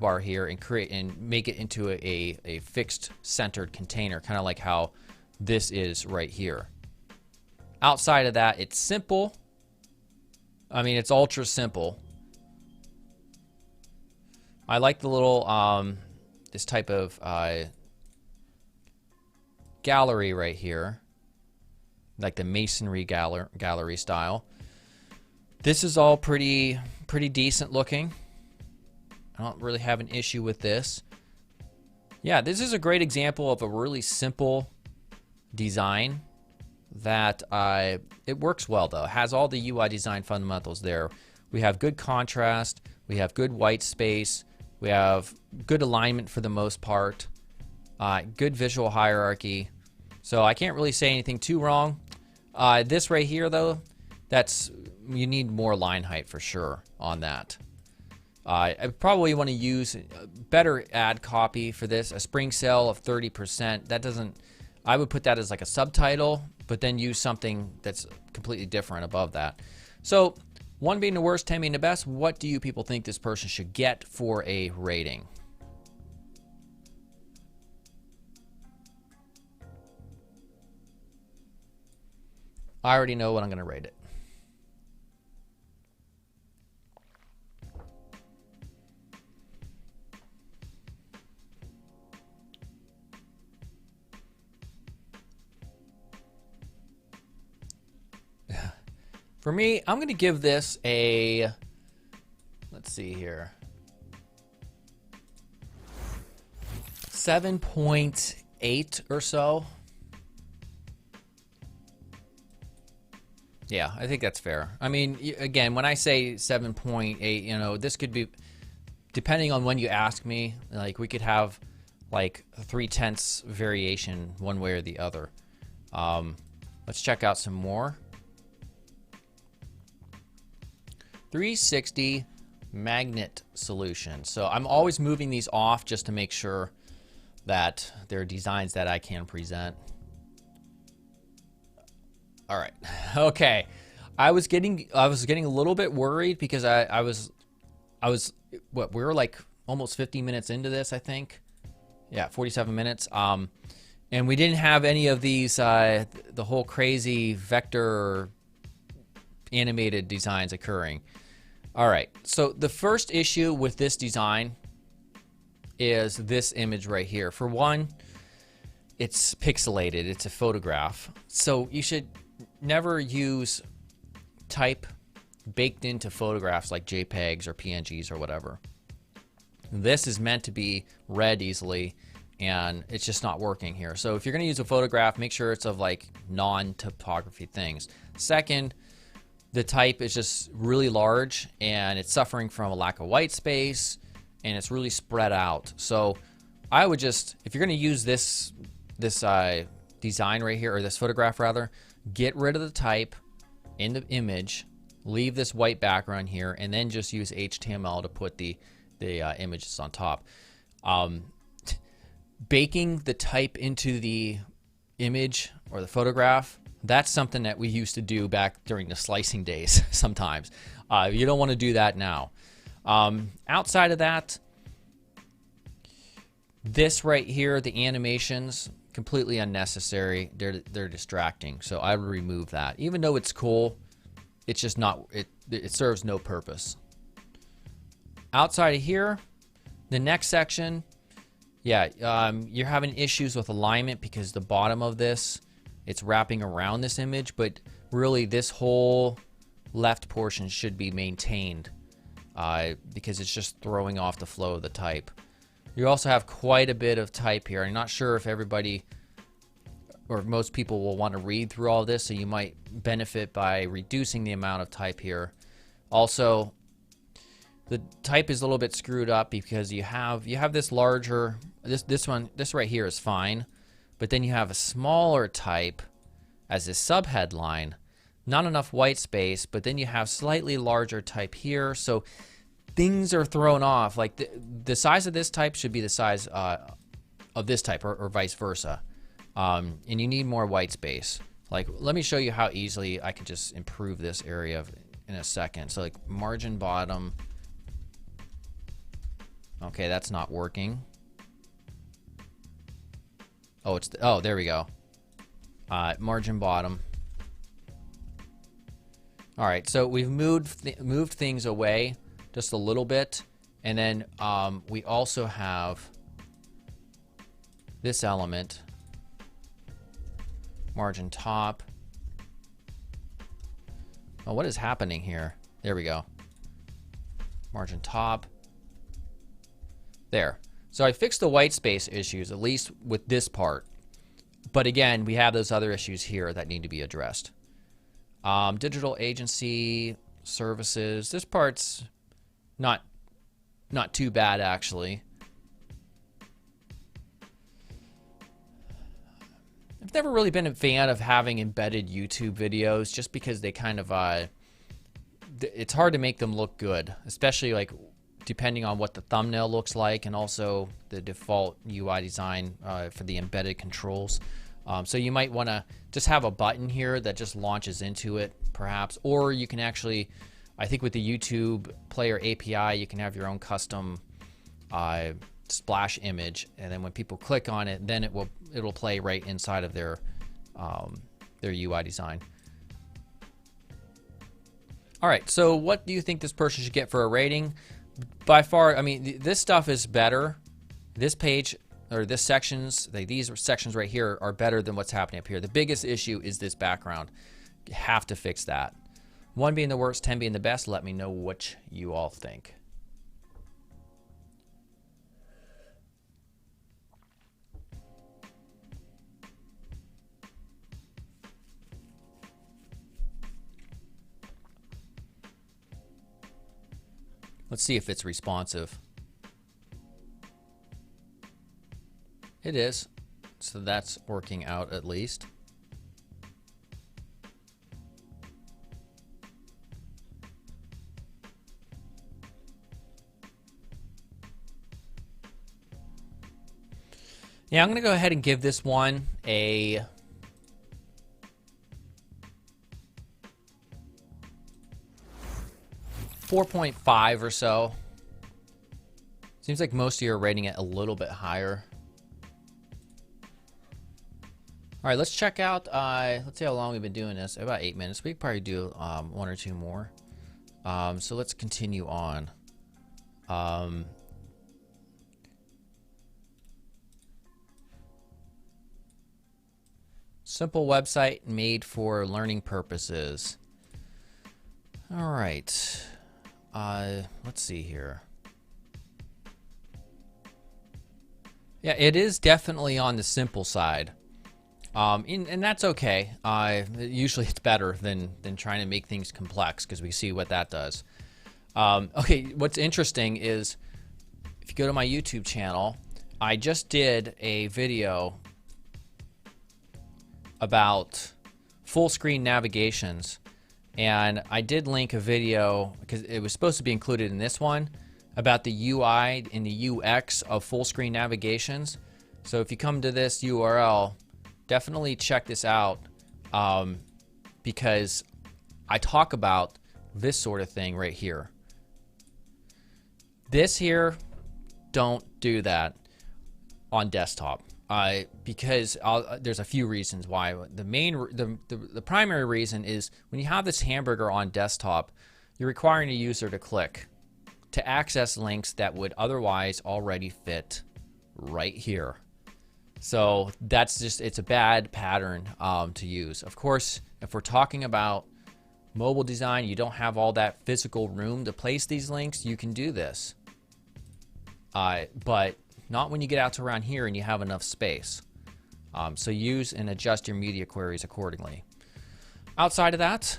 bar here and make it into a fixed centered container, kind of like how this is right here. Outside of that, it's simple. I mean, it's ultra simple. I like the little, this type of gallery right here, like the masonry gallery style. This is all pretty decent looking. I don't really have an issue with this. Yeah, this is a great example of a really simple design that it works well though. It has all the UI design fundamentals there. We have good contrast, we have good white space, we have good alignment for the most part, good visual hierarchy. So I can't really say anything too wrong. This right here though, you need more line height for sure on that. I probably want to use a better ad copy for this, a spring sale of 30%. That doesn't, I would put that as like a subtitle, but then use something that's completely different above that. So 1 being the worst, 10 being the best, what do you people think this person should get for a rating? I already know what I'm going to rate it. For me, I'm going to give this a, let's see here, 7.8 or so. Yeah, I think that's fair. I mean, again, when I say 7.8, you know, this could be, depending on when you ask me, like we could have like a 0.3 variation one way or the other. Let's check out some more. 360 magnet solution. So I'm always moving these off just to make sure that they're designs that I can present. All right. Okay. I was getting a little bit worried because I was what, we were like almost 50 minutes into this, I think. Yeah, 47 minutes. And we didn't have any of these the whole crazy vector animated designs occurring. All right, so the first issue with this design is this image right here. For one, it's pixelated, it's a photograph. So you should never use type baked into photographs like JPEGs or PNGs or whatever. This is meant to be read easily, and it's just not working here. So if you're gonna use a photograph, make sure it's of like non-typography things. Second, the type is just really large and it's suffering from a lack of white space and it's really spread out. So I would just, if you're gonna use this design right here, or this photograph rather, get rid of the type in the image, leave this white background here, and then just use HTML to put the images on top. Baking the type into the image or the photograph, that's something that we used to do back during the slicing days sometimes. You don't want to do that now. Outside of that, this right here, the animations, completely unnecessary. They're distracting, so I would remove that. Even though it's cool, it's just not, it serves no purpose. Outside of here, the next section, yeah, you're having issues with alignment because the bottom of this, it's wrapping around this image, but really this whole left portion should be maintained because it's just throwing off the flow of the type. You also have quite a bit of type here. I'm not sure if everybody or most people will want to read through all this, so you might benefit by reducing the amount of type here. Also, the type is a little bit screwed up because you have this larger, this right here is fine, but then you have a smaller type as a subheadline, not enough white space, but then you have slightly larger type here, so things are thrown off. Like the size of this type should be the size of this type, or vice versa, and you need more white space. Like, let me show you how easily I can just improve this area in a second. So like margin bottom. Okay, that's not working. Oh, oh, there we go. Margin bottom. All right, so we've moved things away just a little bit, And then we also have this element, margin top. Oh, what is happening here? There we go. Margin top. There. So I fixed the white space issues, at least with this part. But again, we have those other issues here that need to be addressed. Digital agency services. This part's not too bad, actually. I've never really been a fan of having embedded YouTube videos just because they kind of, it's hard to make them look good, especially like depending on what the thumbnail looks like and also the default UI design for the embedded controls. So you might want to just have a button here that just launches into it, perhaps, or you can actually, I think with the YouTube Player API, you can have your own custom splash image, and then when people click on it, then it'll play right inside of their UI design. All right, so what do you think this person should get for a rating? By far, I mean, this stuff is better. This page or this sections, these sections right here are better than what's happening up here. The biggest issue is this background. You have to fix that. 1 being the worst, 10 being the best. Let me know what you all think. Let's see if it's responsive. It is. So that's working out at least. Yeah, I'm going to go ahead and give this one a 4.5 or so. Seems like most of you are rating it a little bit higher. All right, let's check out, let's see how long we've been doing this. About 8 minutes. We could probably do 1 or 2 more. So let's continue on. Simple website made for learning purposes. All right. Let's see here. Yeah, it is definitely on the simple side. And that's okay. Usually it's better than trying to make things complex, because we see what that does. Okay, what's interesting is if you go to my YouTube channel, I just did a video about full screen navigations, and I did link a video because it was supposed to be included in this one about the UI and the UX of full screen navigations. So if you come to this URL, definitely check this out, because I talk about this sort of thing right here. This here, don't do that on desktop, because there's a few reasons why. The primary reason is when you have this hamburger on desktop, you're requiring a user to click to access links that would otherwise already fit right here. So that's just, it's a bad pattern to use. Of course, if we're talking about mobile design, you don't have all that physical room to place these links, you can do this. But not when you get out to around here and you have enough space. So use and adjust your media queries accordingly. Outside of that,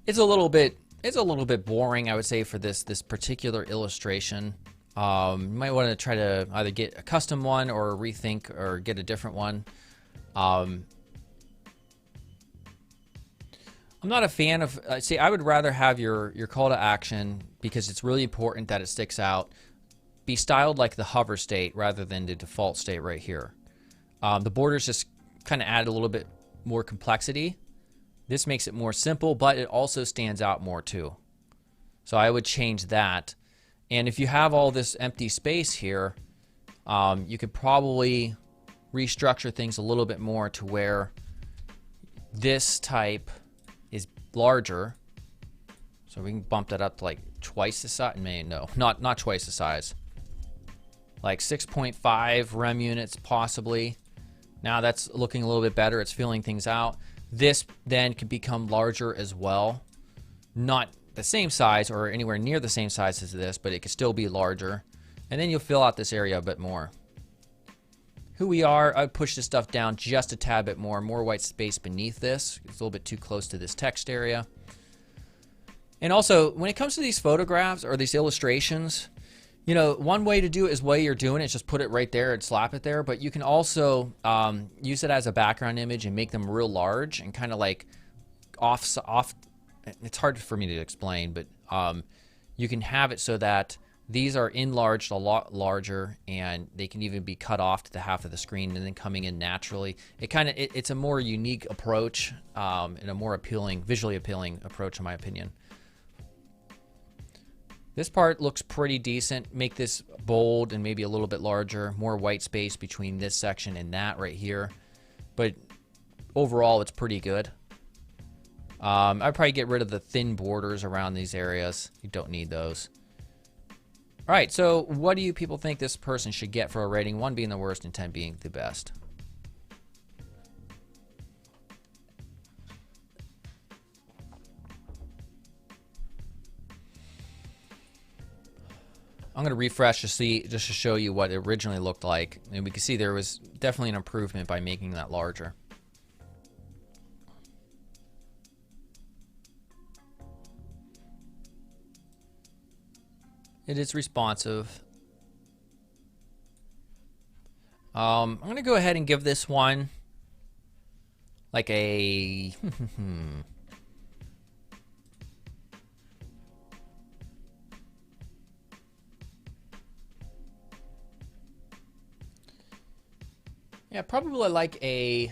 it's a little bit boring, I would say, for this particular illustration. You might want to try to either get a custom one or rethink or get a different one. I'm not a fan of, see, I would rather have your call to action, because it's really important that it sticks out, be styled like the hover state rather than the default state right here. The borders just kind of add a little bit more complexity. This makes it more simple, but it also stands out more too. So I would change that. And if you have all this empty space here, you could probably restructure things a little bit more to where this type is larger. So we can bump that up to like twice the size. No, not twice the size. Like 6.5 rem units possibly. Now that's looking a little bit better. It's filling things out. This then can become larger as well. Not the same size or anywhere near the same size as this, but it could still be larger. And then you'll fill out this area a bit more. Who we are, I push this stuff down just a tad bit more white space beneath this. It's a little bit too close to this text area. And also, when it comes to these photographs or these illustrations, you know, one way to do it is the way you're doing it, is just put it right there and slap it there. But you can also use it as a background image and make them real large and kind of like off. It's hard for me to explain, but you can have it so that these are enlarged a lot larger, and they can even be cut off to the half of the screen and then coming in naturally. It's a more unique approach and a more appealing, visually appealing approach, in my opinion. This part looks pretty decent. Make this bold and maybe a little bit larger, more white space between this section and that right here. But overall, it's pretty good. I'd probably get rid of the thin borders around these areas. You don't need those. All right, so what do you people think this person should get for a rating? 1 being the worst and 10 being the best. I'm going to refresh to see, just to show you what it originally looked like. And we can see there was definitely an improvement by making that larger. It is responsive. I'm going to go ahead and give this one like a... yeah, probably like a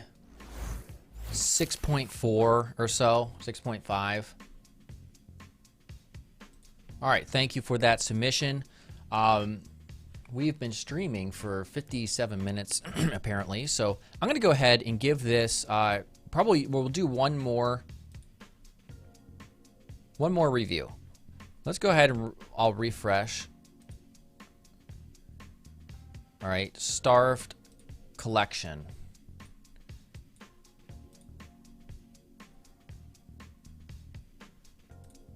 6.4 or so, 6.5. All right, thank you for that submission. We've been streaming for 57 minutes, apparently. So I'm going to go ahead and give this, probably we'll do one more review. Let's go ahead and I'll refresh. All right, Starved Collection.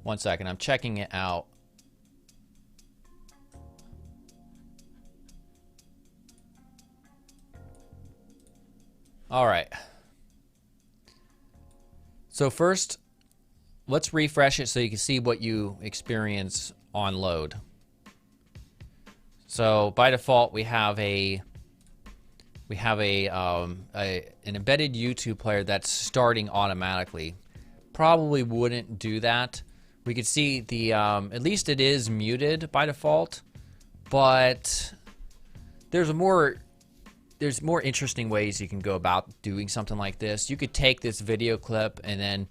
One second, I'm checking it out. All right. So first, let's refresh it so you can see what you experience on load. So by default, we have an embedded YouTube player that's starting automatically. Probably wouldn't do that. We could see the at least it is muted by default, but there's more interesting ways you can go about doing something like this. You could take this video clip and then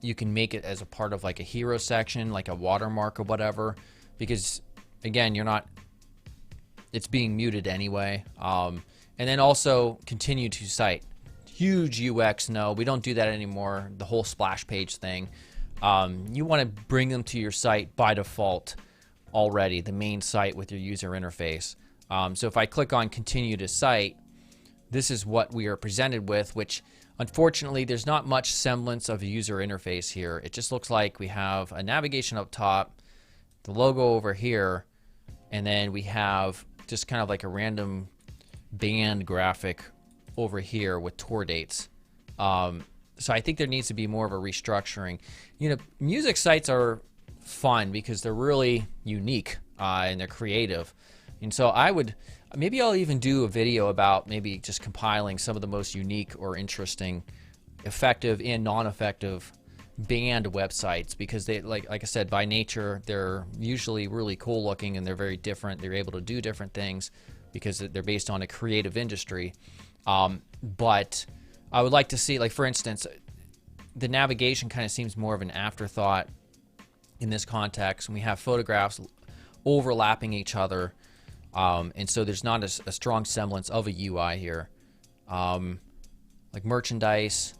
you can make it as a part of like a hero section, like a watermark or whatever, because again, it's being muted anyway. And then also continue to cite. Huge UX, no, we don't do that anymore. The whole splash page thing. You want to bring them to your site by default already, the main site with your user interface. So if I click on continue to cite, this is what we are presented with, which unfortunately there's not much semblance of a user interface here. It just looks like we have a navigation up top, the logo over here, and then we have just kind of like a random band graphic over here with tour dates. So I think there needs to be more of a restructuring. You know, music sites are fun because they're really unique and they're creative. And so maybe I'll even do a video about maybe just compiling some of the most unique or interesting, effective and non-effective band websites, because they, like I said, by nature, they're usually really cool looking and they're very different. They're able to do different things because they're based on a creative industry. But I would like to see, like, for instance, the navigation kind of seems more of an afterthought in this context. And we have photographs overlapping each other. And so there's not a strong semblance of a UI here. Like merchandise.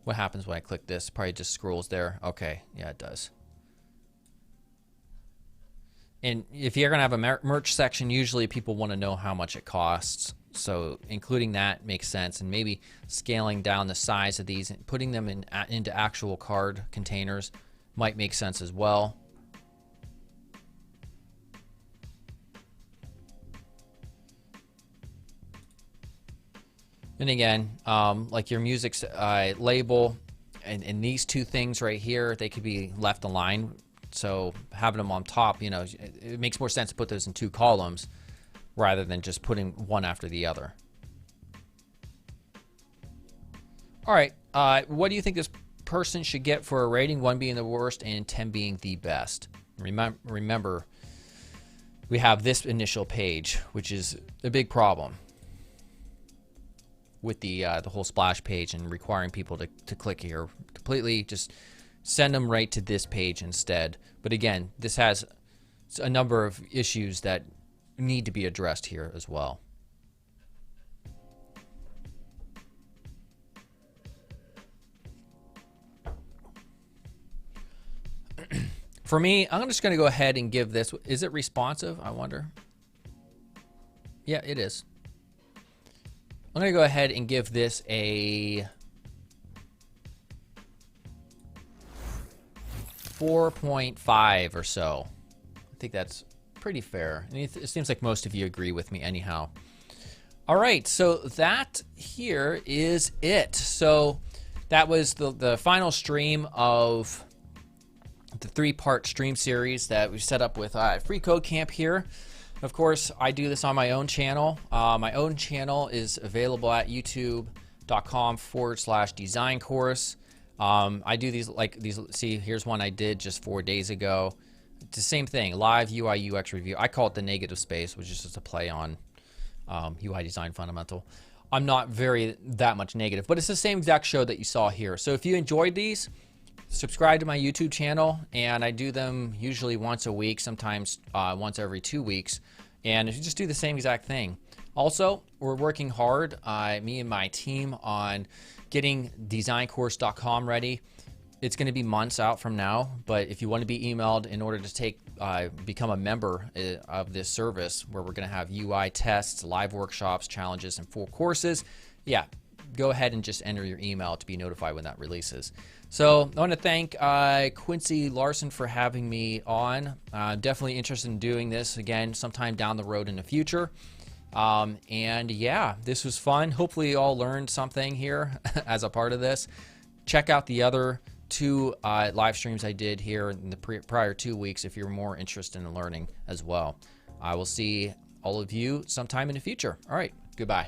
What happens when I click this? Probably just scrolls there. Okay, yeah, it does. And if you're going to have a merch section, usually people want to know how much it costs. So including that makes sense. And maybe scaling down the size of these and putting them into actual card containers might make sense as well. And again, like your music's label and these two things right here, they could be left aligned. So having them on top, you know, it makes more sense to put those in two columns rather than just putting one after the other. All right, what do you think this person should get for a rating? 1 being the worst and 10 being the best. Remember, we have this initial page, which is a big problem with the whole splash page and requiring people to click here completely. Just send them right to this page instead. But again, this has a number of issues that need to be addressed here as well. For me, I'm just going to go ahead and give this, is it responsive? I wonder. Yeah, it is. I'm going to go ahead and give this a 4.5 or so. I think that's pretty fair. And it seems like most of you agree with me anyhow. All right, so that here is it. So that was the final stream of the 3-part stream series that we set up with freeCodeCamp here. Of course, I do this on my own channel. My own channel is available at youtube.com/design course. I do these see, here's one I did just 4 days ago. It's the same thing, live UI UX review. I call it the negative space, which is just a play on UI design fundamental. I'm not that much negative, but it's the same exact show that you saw here. So if you enjoyed these, subscribe to my YouTube channel, and I do them usually once a week, sometimes once every 2 weeks, and if you just do the same exact thing. Also, we're working hard, me and my team, on getting designcourse.com ready. It's going to be months out from now, but if you want to be emailed in order to become a member of this service, where we're going to have UI tests, live workshops, challenges, and full courses, yeah, go ahead and just enter your email to be notified when that releases. So I want to thank Quincy Larson for having me on. Definitely interested in doing this again sometime down the road in the future. And yeah, this was fun. Hopefully you all learned something here as a part of this. Check out the other 2 live streams I did here in the prior 2 weeks if you're more interested in learning as well. I will see all of you sometime in the future. All right, goodbye.